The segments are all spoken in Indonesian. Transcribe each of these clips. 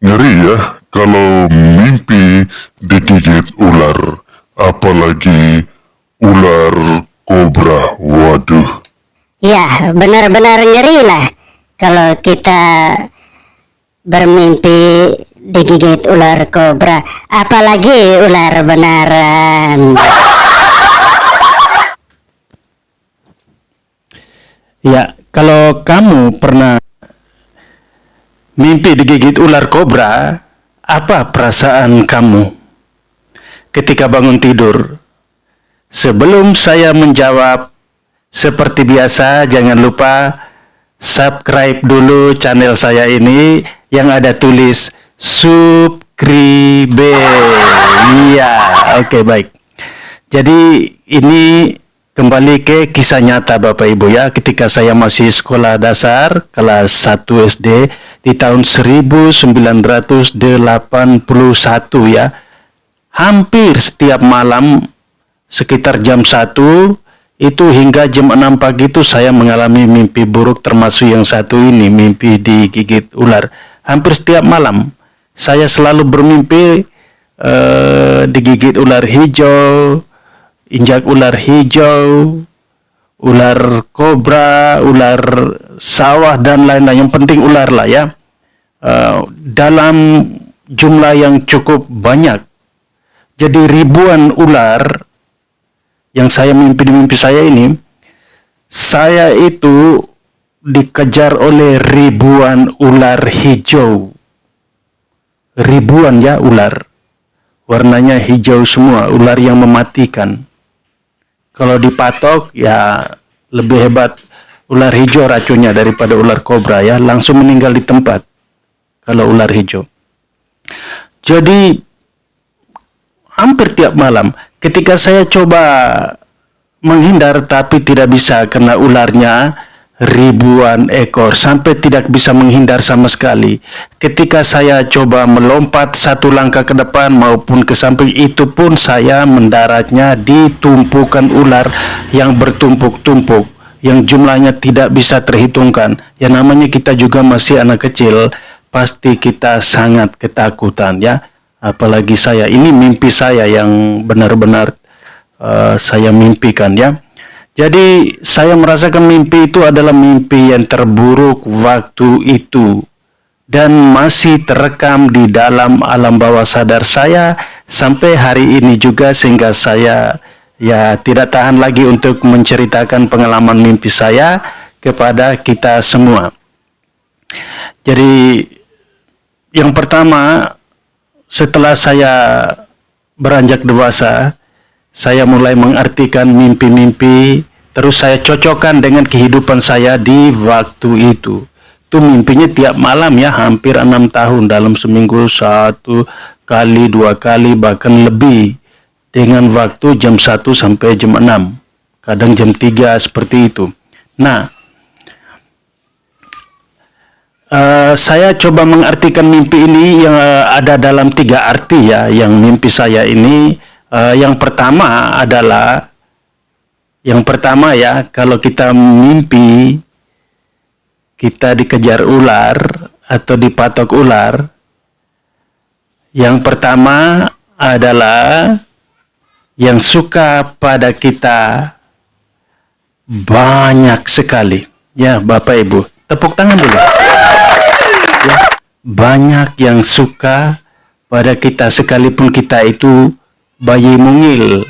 Ngeri ya kalau mimpi digigit ular, apalagi ular kobra. Waduh. Ya, benar-benar ngeri lah kalau kita bermimpi digigit ular kobra, apalagi ular beneran. Ya, kalau kamu pernah mimpi digigit ular kobra, apa perasaan kamu ketika bangun tidur? Sebelum saya menjawab, seperti biasa jangan lupa subscribe dulu channel saya ini yang ada tulis subscribe. Iya, oke, baik. Jadi ini kembali ke kisah nyata Bapak Ibu ya, ketika saya masih sekolah dasar kelas 1 SD di tahun 1981 ya. Hampir setiap malam sekitar jam 1 itu hingga jam 6 pagi itu saya mengalami mimpi buruk, termasuk yang satu ini, mimpi digigit ular. Hampir setiap malam saya selalu bermimpi digigit ular hijau, injak ular hijau, ular kobra, ular sawah, dan lain-lain. Yang penting ular lah ya. Dalam jumlah yang cukup banyak. Jadi ribuan ular yang saya mimpi di mimpi saya ini, saya itu dikejar oleh ribuan ular hijau. Ribuan ya ular. Warnanya hijau semua, ular yang mematikan. Kalau dipatok ya lebih hebat ular hijau racunnya daripada ular kobra ya, langsung meninggal di tempat kalau ular hijau. Jadi hampir tiap malam ketika saya coba menghindar tapi tidak bisa karena ularnya ribuan ekor, sampai tidak bisa menghindar sama sekali. Ketika saya coba melompat satu langkah ke depan maupun ke samping, itu pun saya mendaratnya di tumpukan ular yang bertumpuk-tumpuk, yang jumlahnya tidak bisa terhitungkan. Ya namanya kita juga masih anak kecil, pasti kita sangat ketakutan ya. Apalagi saya, ini mimpi saya yang benar-benar saya mimpikan ya. Jadi saya merasakan mimpi itu adalah mimpi yang terburuk waktu itu, dan masih terekam di dalam alam bawah sadar saya sampai hari ini juga, sehingga saya ya tidak tahan lagi untuk menceritakan pengalaman mimpi saya kepada kita semua. Jadi yang pertama, setelah saya beranjak dewasa, saya mulai mengartikan mimpi-mimpi, terus saya cocokkan dengan kehidupan saya di waktu itu. Itu mimpinya tiap malam ya, hampir 6 tahun, dalam seminggu 1 kali, 2 kali, bahkan lebih. Dengan waktu jam 1 sampai jam 6, kadang jam 3 seperti itu. Nah, saya coba mengartikan mimpi ini yang ada dalam 3 arti ya, yang mimpi saya ini. Yang pertama adalah, kalau kita mimpi kita dikejar ular atau dipatok ular, yang pertama adalah yang suka pada kita banyak sekali. Ya Bapak Ibu, tepuk tangan dulu. Ya, banyak yang suka pada kita, sekalipun kita itu bayi mungil.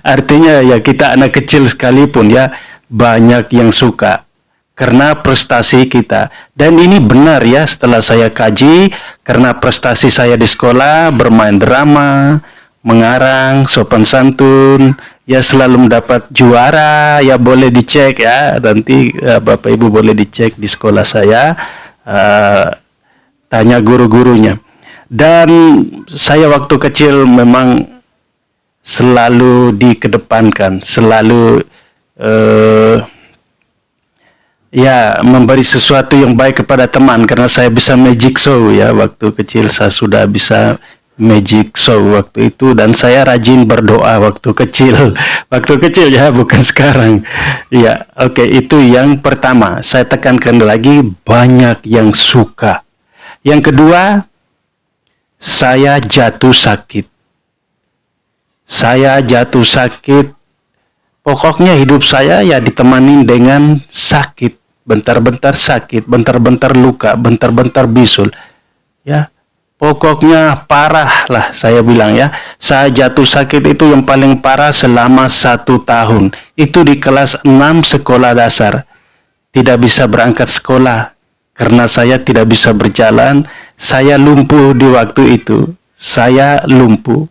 Artinya ya kita anak kecil sekalipun ya, banyak yang suka karena prestasi kita. Dan ini benar ya, setelah saya kaji, karena prestasi saya di sekolah, bermain drama, mengarang, sopan santun, ya selalu mendapat juara. Ya boleh dicek ya, nanti Bapak Ibu boleh dicek di sekolah saya, tanya guru-gurunya. Dan saya waktu kecil memang selalu dikedepankan, selalu ya memberi sesuatu yang baik kepada teman, karena saya bisa magic show ya. Waktu kecil saya sudah bisa magic show waktu itu, dan saya rajin berdoa waktu kecil. Waktu kecil ya, bukan sekarang. Ya, oke, itu yang pertama. Saya tekankan lagi, banyak yang suka. Yang kedua, saya jatuh sakit. Saya jatuh sakit. Pokoknya hidup saya ya ditemani dengan sakit. Bentar-bentar sakit, bentar-bentar luka, bentar-bentar bisul. Ya, pokoknya parah lah saya bilang ya. Saya jatuh sakit itu yang paling parah selama 1 tahun. Itu di kelas 6 sekolah dasar. Tidak bisa berangkat sekolah karena saya tidak bisa berjalan. Saya lumpuh di waktu itu. Saya lumpuh.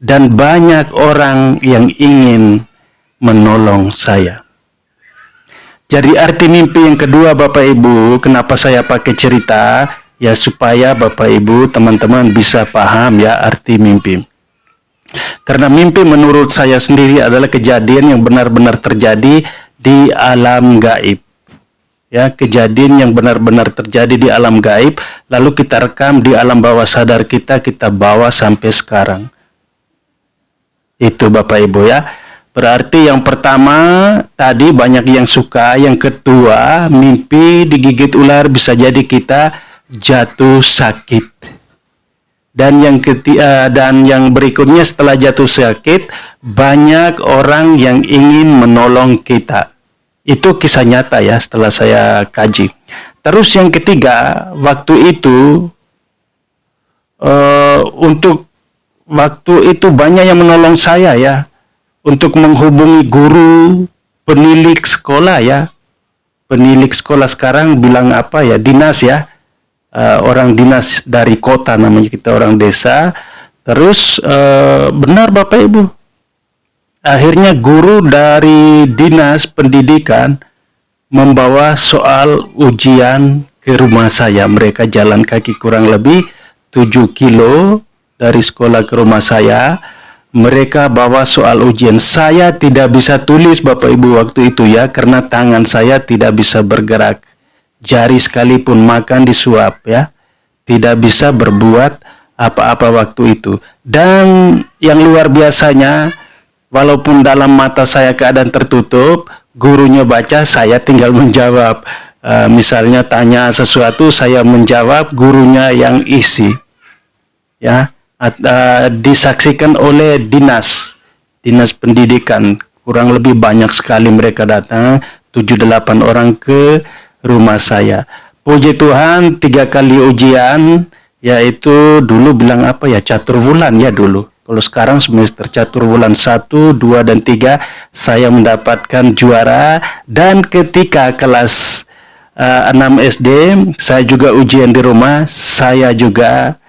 Dan banyak orang yang ingin menolong saya. Jadi arti mimpi yang kedua Bapak Ibu, kenapa saya pakai cerita? Ya supaya Bapak Ibu teman-teman bisa paham ya arti mimpi. Karena mimpi menurut saya sendiri adalah kejadian yang benar-benar terjadi di alam gaib. Ya, kejadian yang benar-benar terjadi di alam gaib, lalu kita rekam di alam bawah sadar kita bawa sampai sekarang. Itu Bapak Ibu ya. Berarti yang pertama tadi banyak yang suka, yang kedua mimpi digigit ular bisa jadi kita jatuh sakit. Dan yang ketiga dan yang berikutnya setelah jatuh sakit banyak orang yang ingin menolong kita. Itu kisah nyata ya setelah saya kaji. Terus yang ketiga, waktu itu banyak yang menolong saya ya. Untuk menghubungi guru, penilik sekolah ya. Penilik sekolah sekarang bilang apa ya, dinas ya. Orang dinas dari kota namanya, kita orang desa. Terus benar Bapak Ibu. Akhirnya guru dari dinas pendidikan membawa soal ujian ke rumah saya. Mereka jalan kaki kurang lebih 7 kilo dari sekolah ke rumah saya. Mereka bawa soal ujian. Saya tidak bisa tulis Bapak Ibu waktu itu ya, karena tangan saya tidak bisa bergerak. Jari sekalipun makan disuap ya. Tidak bisa berbuat apa-apa waktu itu. Dan yang luar biasanya, walaupun dalam mata saya keadaan tertutup, gurunya baca, saya tinggal menjawab. Misalnya tanya sesuatu, saya menjawab, gurunya yang isi. Ya. Disaksikan oleh dinas pendidikan, kurang lebih banyak sekali mereka datang, 7-8 orang ke rumah saya. Puji Tuhan 3 kali ujian, yaitu dulu bilang apa ya, catur bulan ya dulu. Kalau sekarang semester catur bulan 1, 2, dan 3 saya mendapatkan juara. Dan ketika kelas 6 SD saya juga ujian di rumah, saya juga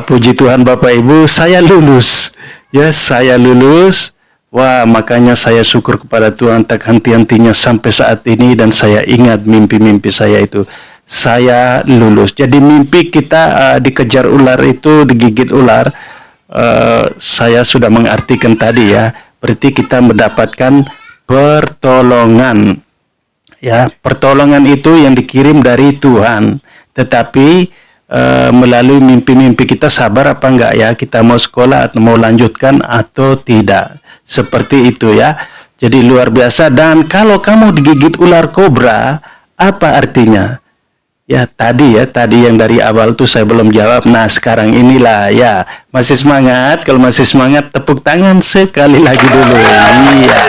puji Tuhan Bapak Ibu, saya lulus. Ya, saya lulus. Wah, makanya saya syukur kepada Tuhan tak henti-hentinya sampai saat ini, dan saya ingat mimpi-mimpi saya itu. Saya lulus. Jadi mimpi kita dikejar ular itu, digigit ular, saya sudah mengartikan tadi ya. Berarti kita mendapatkan pertolongan. Ya, pertolongan itu yang dikirim dari Tuhan. Tetapi melalui mimpi-mimpi kita sabar apa enggak ya, kita mau sekolah atau mau lanjutkan atau tidak, seperti itu ya. Jadi luar biasa. Dan kalau kamu digigit ular kobra, apa artinya? Ya tadi yang dari awal tuh saya belum jawab. Nah sekarang inilah ya, masih semangat? Kalau masih semangat tepuk tangan sekali lagi dulu. Iya,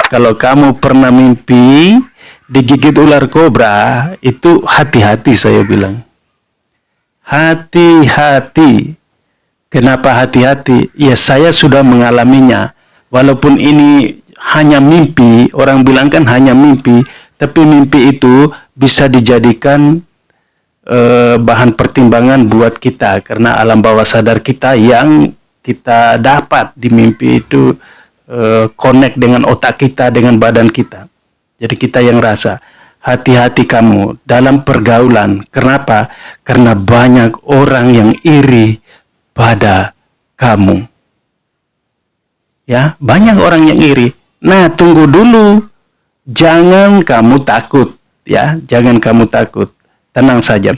kalau kamu pernah mimpi digigit ular kobra, itu hati-hati saya bilang. Hati-hati. Kenapa hati-hati? Ya saya sudah mengalaminya. Walaupun ini hanya mimpi, orang bilang kan hanya mimpi, tapi mimpi itu bisa dijadikan bahan pertimbangan buat kita, karena alam bawah sadar kita yang kita dapat di mimpi itu connect dengan otak kita, dengan badan kita. Jadi kita yang rasa. Hati-hati kamu dalam pergaulan. Kenapa? Karena banyak orang yang iri pada kamu. Ya, banyak orang yang iri. Nah, tunggu dulu. Jangan kamu takut, ya. Jangan kamu takut. Tenang saja.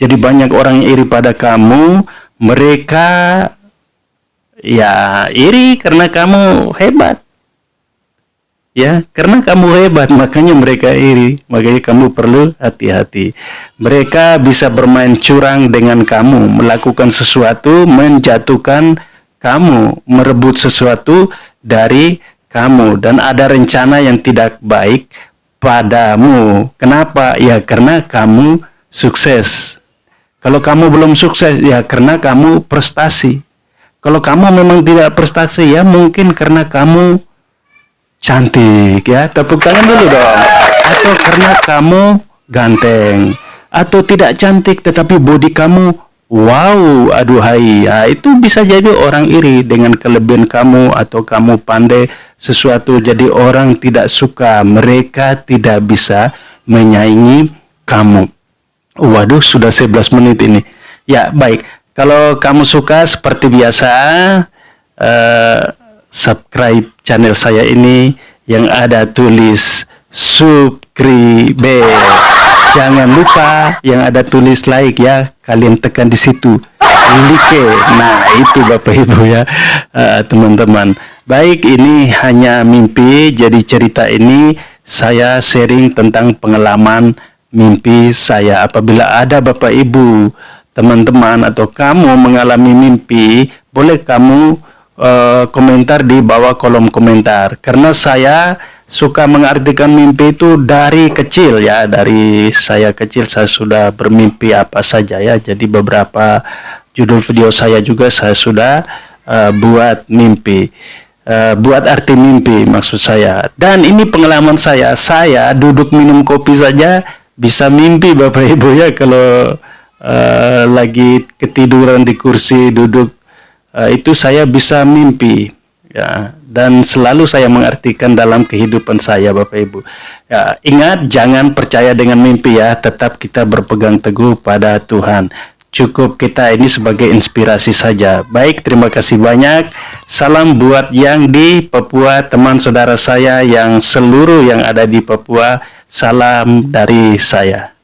Jadi banyak orang yang iri pada kamu. Mereka ya iri karena kamu hebat. Ya, karena kamu hebat, makanya mereka iri. Makanya kamu perlu hati-hati. Mereka bisa bermain curang dengan kamu, melakukan sesuatu, menjatuhkan kamu, merebut sesuatu dari kamu, dan ada rencana yang tidak baik padamu. Kenapa? Ya, karena kamu sukses. Kalau kamu belum sukses, ya karena kamu prestasi. Kalau kamu memang tidak prestasi, ya mungkin karena kamu cantik, ya tepuk tangan dulu dong, atau karena kamu ganteng, atau tidak cantik tetapi body kamu wow, aduhai, ya itu bisa jadi orang iri dengan kelebihan kamu, atau kamu pandai sesuatu jadi orang tidak suka, mereka tidak bisa menyaingi kamu. Waduh, sudah 11 menit ini. Ya baik, kalau kamu suka seperti biasa, subscribe channel saya ini yang ada tulis subscribe. Jangan lupa yang ada tulis like, ya, kalian tekan di situ, like. Nah itu Bapak Ibu, ya, teman-teman. Baik, ini hanya mimpi. Jadi cerita ini saya sharing tentang pengalaman mimpi saya. Apabila ada Bapak Ibu, teman-teman, atau kamu mengalami mimpi, boleh kamu komentar di bawah kolom komentar, karena saya suka mengartikan mimpi itu dari kecil, ya. Dari saya kecil saya sudah bermimpi apa saja, ya. Jadi beberapa judul video saya juga saya sudah buat mimpi, buat arti mimpi maksud saya. Dan ini pengalaman saya duduk minum kopi saja bisa mimpi Bapak Ibu, ya. Kalau lagi ketiduran di kursi duduk, itu saya bisa mimpi, ya, dan selalu saya mengartikan dalam kehidupan saya Bapak Ibu. Ya, ingat, jangan percaya dengan mimpi, ya, tetap kita berpegang teguh pada Tuhan. Cukup kita ini sebagai inspirasi saja. Baik, terima kasih banyak. Salam buat yang di Papua, teman saudara saya yang seluruh yang ada di Papua. Salam dari saya.